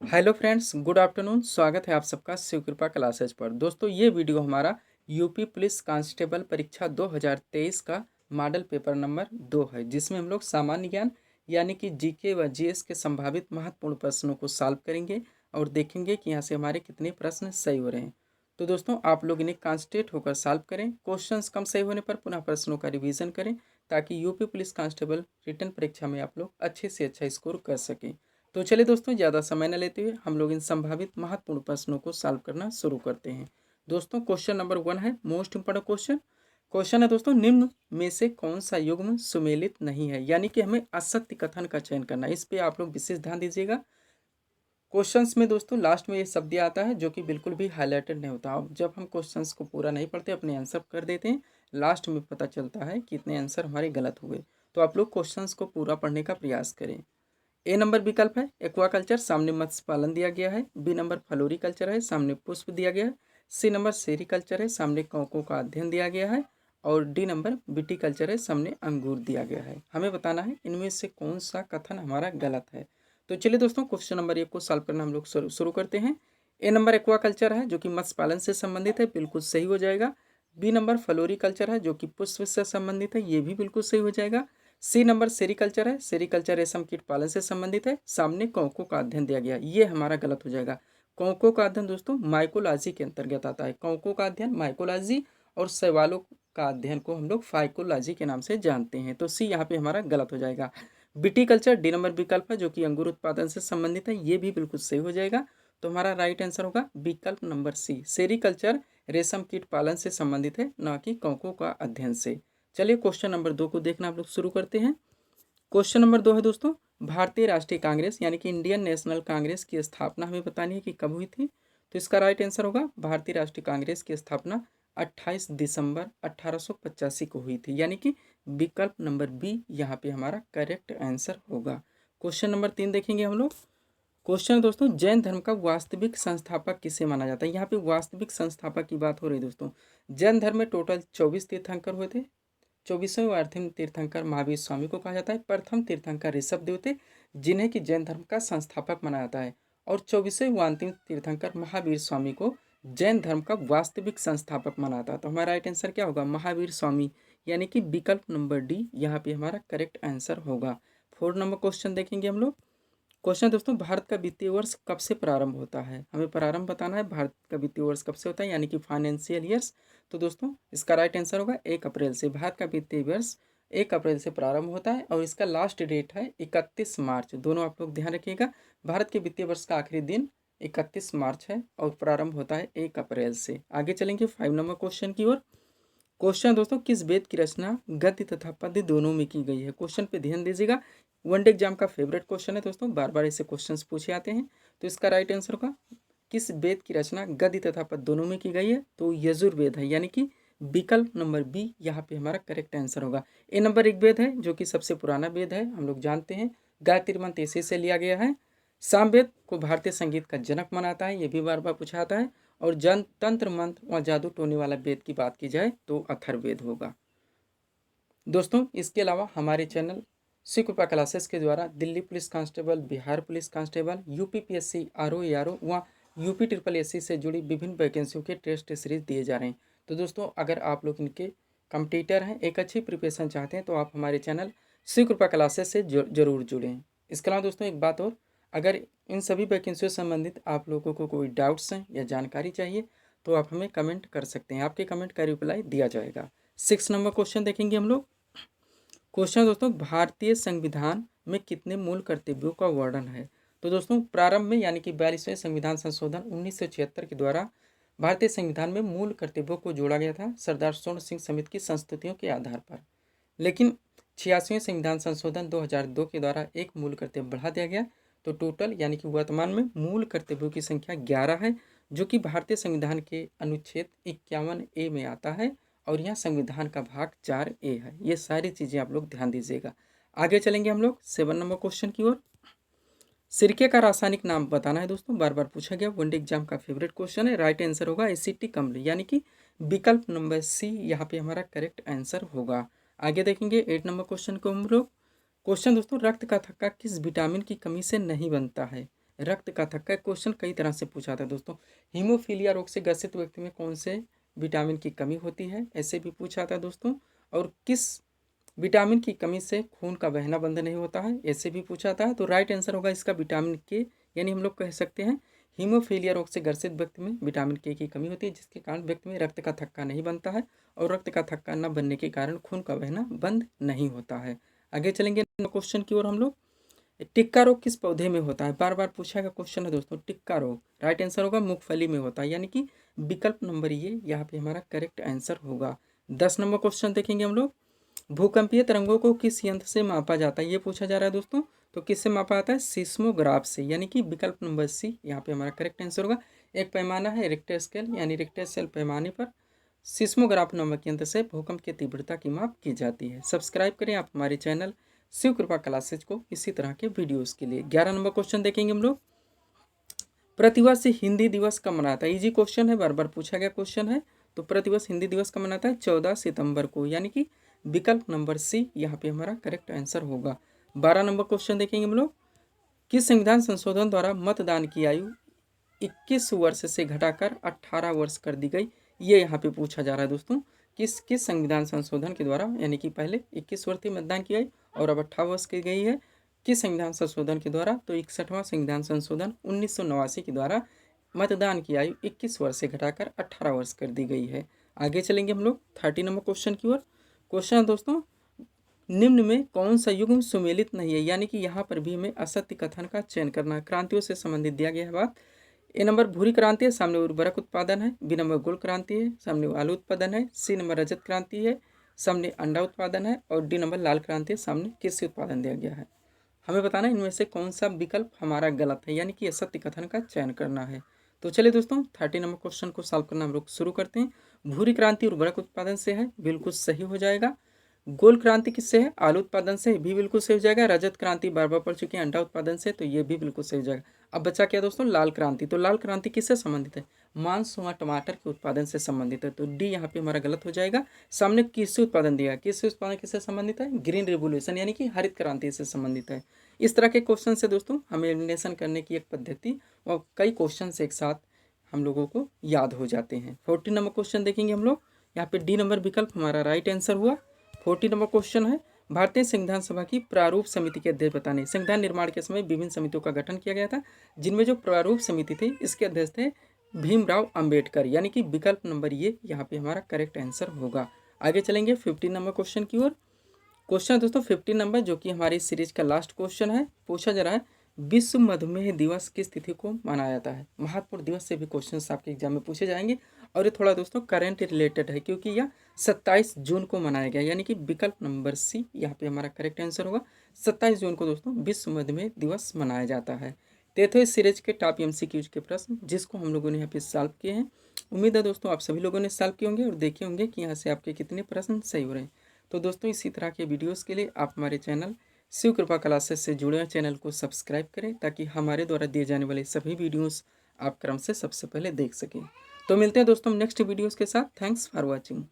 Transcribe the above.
Hello friends, good afternoon. स्वागत है आप सबका शिव कृपा क्लासेज पर। दोस्तों, ये वीडियो हमारा यूपी पुलिस कांस्टेबल परीक्षा 2023 का मॉडल पेपर नंबर 2 है, जिसमें हम लोग सामान्य ज्ञान यानी कि जीके व जीएस के संभावित महत्वपूर्ण प्रश्नों को सॉल्व करेंगे और देखेंगे कि यहाँ से हमारे कितने प्रश्न सही हो रहे हैं। तो दोस्तों, आप लोग इन्हें कॉन्सेंट्रेट होकर सॉल्व करें। क्वेश्चंस कम सही होने पर पुनः प्रश्नों का रिवीजन करें, ताकि यूपी पुलिस कांस्टेबल रिटन परीक्षा में आप लोग अच्छे से अच्छा स्कोर कर सकें। तो चलिए दोस्तों, ज़्यादा समय न लेते हुए हम लोग इन संभावित महत्वपूर्ण प्रश्नों को सॉल्व करना शुरू करते हैं। दोस्तों, क्वेश्चन नंबर 1 है मोस्ट इंपॉर्टेंट क्वेश्चन। क्वेश्चन है दोस्तों, निम्न में से कौन सा युग्म सुमेलित नहीं है, यानी कि हमें असत्य कथन का चयन करना है। इस पे आप लोग विशेष ध्यान दीजिएगा। क्वेश्चंस में दोस्तों लास्ट में ये शब्द आता है जो कि बिल्कुल भी हाईलाइटेड नहीं होता। अब जब हम क्वेश्चंस को पूरा नहीं पढ़ते, अपने आंसर कर देते हैं, लास्ट में पता चलता है कि इतने आंसर हमारे गलत हुए। तो आप लोग क्वेश्चंस को पूरा पढ़ने का प्रयास करें। ए नंबर विकल्प है एक्वाकल्चर, सामने मत्स्य पालन दिया गया है। बी नंबर फ्लोरी कल्चर है, सामने पुष्प दिया गया है। सी नंबर सेरिकल्चर है, सामने कौकों का अध्ययन दिया गया है। और डी नंबर विटीकल्चर है, सामने अंगूर दिया गया है। हमें बताना है इनमें से कौन सा कथन हमारा गलत है। तो चलिए दोस्तों, क्वेश्चन नंबर 1 को सॉल्व करना हम लोग शुरू करते हैं। ए नंबर एक्वाकल्चर है जो कि मत्स्य पालन से संबंधित है, बिल्कुल सही हो जाएगा। बी नंबर फ्लोरी कल्चर है जो कि पुष्प से संबंधित है, ये भी बिल्कुल सही हो जाएगा। सी नंबर सेरिकल्चर है, सेरिकल्चर रेशम कीट पालन से संबंधित है, सामने कौकों का अध्ययन दिया गया, ये हमारा गलत हो जाएगा। कौकों का अध्ययन दोस्तों माइकोलॉजी के अंतर्गत आता है। कौकों का अध्ययन माइकोलॉजी और शैवालों का अध्ययन को हम लोग फाइकोलॉजी के नाम से जानते हैं। तो सी यहाँ पे हमारा गलत हो जाएगा। विटीकल्चर डी नंबर विकल्प है जो कि अंगूर उत्पादन से संबंधित है, ये भी बिल्कुल सही हो जाएगा। तो हमारा राइट आंसर होगा विकल्प नंबर सी, सेरिकल्चर रेशम कीट पालन से संबंधित है, न कि कौकों का अध्ययन से। चलिए क्वेश्चन नंबर 2 को देखना आप लोग शुरू करते हैं। क्वेश्चन नंबर 2 है दोस्तों, भारतीय राष्ट्रीय कांग्रेस यानी कि इंडियन नेशनल कांग्रेस की स्थापना हमें बतानी है कि कब हुई थी। तो इसका राइट आंसर होगा भारतीय राष्ट्रीय कांग्रेस की स्थापना 28 दिसंबर 1885 को हुई थी, यानी कि विकल्प नंबर बी यहाँ पे हमारा करेक्ट आंसर होगा। क्वेश्चन नंबर 3 देखेंगे हम लोग। क्वेश्चन दोस्तों, जैन धर्म का वास्तविक संस्थापक किसे माना जाता है। यहाँ पे वास्तविक संस्थापक की बात हो रही है दोस्तों। जैन धर्म में टोटल 24 तीर्थंकर हुए थे। 24वें अंतिम तीर्थंकर महावीर स्वामी को कहा जाता है। प्रथम तीर्थंकर ऋषभ देव थे, जिन्हें कि जैन धर्म का संस्थापक माना जाता है। और 24वें अंतिम तीर्थंकर महावीर स्वामी को जैन धर्म का वास्तविक संस्थापक माना जाता है। तो हमारा राइट आंसर क्या होगा, महावीर स्वामी, यानी कि विकल्प नंबर डी यहाँ पे हमारा करेक्ट आंसर होगा। 4 नंबर क्वेश्चन देखेंगे हम लोग। क्वेश्चन दोस्तों, भारत का वित्तीय वर्ष कब से प्रारंभ होता है। हमें प्रारंभ बताना है, भारत का वित्तीय वर्ष कब से होता है, यानी कि फाइनेंशियल ईयर्स। तो दोस्तों इसका राइट आंसर होगा 1 अप्रैल से। भारत का वित्तीय वर्ष 1 अप्रैल से प्रारंभ होता है और इसका लास्ट डेट है 31 मार्च। दोनों आप लोग ध्यान रखिएगा, भारत के वित्तीय वर्ष का आखिरी दिन 31 मार्च है और प्रारंभ होता है 1 अप्रैल से। आगे चलेंगे 5 नंबर क्वेश्चन की ओर। क्वेश्चन दोस्तों, किस वेद की रचना गद्य तथा पद्य दोनों में की गई है। क्वेश्चन पे ध्यान दीजिएगा, वनडे एग्जाम का फेवरेट क्वेश्चन है दोस्तों, बार बार ऐसे क्वेश्चंस पूछे आते हैं। तो इसका राइट आंसर होगा किस वेद की रचना गद्य तथा पद्य दोनों में की गई है। तो यजुर्वेद है, यानी कि विकल्प नंबर बी यहाँ पे हमारा करेक्ट आंसर होगा। ए नंबर ऋग्वेद है जो कि सबसे पुराना वेद है, हम लोग जानते हैं। गायत्री मंत्र इसी से लिया गया है। सामवेद को भारतीय संगीत का जनक मानाता है, ये भी बार बार पूछा आता है। और जन तंत्र मंत्र और जादू टोने वाला वेद की बात की जाए तो अथर्ववेद होगा। दोस्तों इसके अलावा हमारे चैनल शिव कृपा क्लासेस के द्वारा Delhi police constable, Bihar police constable, UPPSC, RO ARO व यूपी ट्रिपल एससी से जुड़ी विभिन्न वैकेंसियों के टेस्ट सीरीज दिए जा रहे हैं। तो दोस्तों अगर आप लोग इनके कम्पिटिटर हैं, एक अच्छी प्रिपरेशन चाहते हैं, तो आप हमारे चैनल शिव कृपा क्लासेस से जरूर जुड़ें। इसके अलावा दोस्तों एक बात और, अगर इन सभी वैकेंसियों से संबंधित आप लोगों को कोई डाउट्स हैं या जानकारी चाहिए तो आप हमें कमेंट कर सकते हैं, आपके कमेंट का रिप्लाई दिया जाएगा। 6 नंबर क्वेश्चन देखेंगे हम लोग। क्वेश्चन दोस्तों, भारतीय संविधान में कितने मूल कर्तव्यों का वर्णन है। तो दोस्तों प्रारंभ में यानी कि 42वें संविधान संशोधन 1976 के द्वारा भारतीय संविधान में मूल कर्तव्यों को जोड़ा गया था, सरदार स्वर्ण सिंह समिति की संस्तुतियों के आधार पर। लेकिन 86वें संविधान संशोधन 2002 के द्वारा एक मूल कर्तव्य बढ़ा दिया गया। तो टोटल यानी कि वर्तमान में मूल कर्तव्यों की संख्या 11 है, जो कि भारतीय संविधान के अनुच्छेद 51A में आता है। और यहाँ संविधान का भाग 4A है। ये सारी चीज़ें आप लोग ध्यान दीजिएगा। आगे चलेंगे हम लोग 7 नंबर क्वेश्चन की ओर। सिरके का रासायनिक नाम बताना है दोस्तों, बार बार पूछा गया, वनडे एग्जाम का फेवरेट क्वेश्चन है। राइट आंसर होगा एसिटिक अम्ल, यानी कि विकल्प नंबर सी यहाँ पे हमारा करेक्ट आंसर होगा। आगे देखेंगे 8 नंबर क्वेश्चन को हम लोग। क्वेश्चन दोस्तों, रक्त का थक्का किस विटामिन की कमी से नहीं बनता है। रक्त का थक्का। क्वेश्चन कई तरह से पूछा था दोस्तों। हीमोफीलिया रोग से ग्रसित व्यक्ति में कौन से विटामिन की कमी होती है, ऐसे भी पूछा था दोस्तों। और किस विटामिन की कमी से खून का बहना बंद नहीं होता है, ऐसे भी पूछा था। तो राइट आंसर होगा इसका विटामिन के, यानी हम लोग कह सकते हैं हीमोफीलिया रोग से ग्रसित व्यक्ति में विटामिन के की कमी होती है, जिसके कारण व्यक्ति में रक्त का थक्का नहीं बनता है और रक्त का थक्का न बनने के कारण खून का बहना बंद नहीं होता है। आगे चलेंगे क्वेश्चन की ओर हम लोग। टिक्का रोग किस पौधे में होता है, बार बार पूछा गया क्वेश्चन है दोस्तों। टिक्का रोग राइट आंसर होगा मूंगफली में होता है, यानी कि विकल्प नंबर ये यहाँ पे हमारा करेक्ट आंसर होगा। 10 नंबर क्वेश्चन देखेंगे हम लोग। भूकंपीय तरंगों को किस यंत्र से मापा जाता है, ये पूछा जा रहा है दोस्तों। तो किससे मापा जाता है, सिस्मोग्राफ से, यानी कि विकल्प नंबर सी यहाँ पे हमारा करेक्ट आंसर होगा। एक पैमाना है रिक्टर स्केल, यानी रिक्टर स्केल पैमाने पर सिस्मोग्राफ नामक यंत्र से भूकंप की तीव्रता की माप की जाती है। सब्सक्राइब करें आप हमारे चैनल शिव कृपा क्लासेज को इसी तरह के वीडियोस के लिए। 11 नंबर क्वेश्चन देखेंगे हम लोग। प्रतिवर्ष हिंदी दिवस कब मनाता है, इजी क्वेश्चन है, बार बार पूछा गया क्वेश्चन है। तो प्रतिवर्ष हिंदी दिवस कब मनाता है, 14 सितंबर को, यानी कि विकल्प नंबर सी यहाँ पे हमारा करेक्ट आंसर होगा। 12 नंबर क्वेश्चन देखेंगे हम लोग। किस संविधान संशोधन द्वारा मतदान की आयु 21 वर्ष से घटाकर 18 वर्ष कर दी गई, ये यहाँ पे पूछा जा रहा है दोस्तों। किस संविधान संशोधन के द्वारा, यानी कि पहले 21 वर्ष थी मतदान की आयु और अब 18 वर्ष की गई है, किस संविधान संशोधन के द्वारा, तो 61वां संविधान संशोधन 1989 के द्वारा मतदान की आयु 21 वर्ष से घटाकर 18 वर्ष कर दी गई है। आगे चलेंगे हम लोग 30 नंबर क्वेश्चन की ओर। क्वेश्चन है दोस्तों, निम्न में कौन सा युग्म सुमेलित नहीं है, यानी कि यहाँ पर भी हमें असत्य कथन का चयन करना है। क्रांतियों से संबंधित दिया गया है बात। ए नंबर भूरी क्रांति है, सामने उर्वरक उत्पादन है। बी नंबर गुड़ क्रांति है, सामने आलू उत्पादन है। सी नंबर रजत क्रांति है, सामने अंडा उत्पादन है। और डी नंबर लाल क्रांति है, सामने कृषि उत्पादन दिया गया है। हमें बताना है इनमें से कौन सा विकल्प हमारा गलत है, यानी कि असत्य कथन का चयन करना है। तो चलिए दोस्तों 30 नंबर क्वेश्चन को सॉल्व करना हम लोग शुरू करते हैं। भूरी क्रांति उर्वरक उत्पादन से है, बिल्कुल सही हो जाएगा। गोल क्रांति किससे है, आलू उत्पादन से, भी बिल्कुल सही हो जाएगा। रजत क्रांति बार बार पढ़ चुके हैं, अंडा उत्पादन से, तो ये भी बिल्कुल सही हो जाएगा। अब बचा क्या दोस्तों, लाल क्रांति। तो लाल क्रांति किससे संबंधित है, मांस व टमाटर के उत्पादन से संबंधित है, तो डी यहाँ पे हमारा गलत हो जाएगा। सामने कृषि उत्पादन दिया, कृषि उत्पादन किससे संबंधित है, ग्रीन रेवोल्यूशन यानी कि हरित क्रांति से संबंधित है। इस तरह के क्वेश्चन से दोस्तों हमें एलिमिनेशन करने की एक पद्धति और कई क्वेश्चन एक साथ हम लोगों को याद हो जाते हैं। 14 नंबर क्वेश्चन देखेंगे हम लोग। यहाँ पे डी नंबर विकल्प हमारा राइट आंसर हुआ। 40 नंबर क्वेश्चन है, भारतीय संविधान सभा की प्रारूप समिति के अध्यक्ष बताने। संविधान निर्माण के समय विभिन्न समितियों का गठन किया गया था, जिनमें जो प्रारूप समिति थी इसके अध्यक्ष थे भीमराव अंबेडकर, यानी कि विकल्प नंबर ये यहाँ पे हमारा करेक्ट आंसर होगा। आगे चलेंगे 15 नंबर क्वेश्चन की ओर। क्वेश्चन दोस्तों 15 नंबर, जो कि हमारी सीरीज का लास्ट क्वेश्चन है, पूछा जा रहा है विश्व मधुमेह दिवस किस तिथि को मनाया जाता है। महत्वपूर्ण दिवस से भी क्वेश्चंस आपके एग्जाम में पूछे जाएंगे और ये थोड़ा दोस्तों करंट रिलेटेड है, क्योंकि यह 27 जून को मनाया गया, यानी कि विकल्प नंबर सी यहाँ पे हमारा करेक्ट आंसर होगा। 27 जून को दोस्तों विश्व मधुमेह दिवस मनाया जाता है। तो थे इस सीरीज के टॉप MCQs के प्रश्न, जिसको हम लोगों ने यहाँ पे सॉल्व किए हैं। उम्मीद है दोस्तों आप सभी लोगों ने सॉल्व किए होंगे और देखे होंगे कि यहाँ से आपके कितने प्रश्न सही हो रहे हैं। तो दोस्तों इसी तरह के वीडियोस के लिए आप हमारे चैनल शिव कृपा क्लासेस से जुड़े हुए चैनल को सब्सक्राइब करें, ताकि हमारे द्वारा दिए जाने वाले सभी वीडियोस आप क्रम से सबसे पहले देख सकें। तो मिलते हैं दोस्तों नेक्स्ट वीडियोस के साथ। Thanks for watching.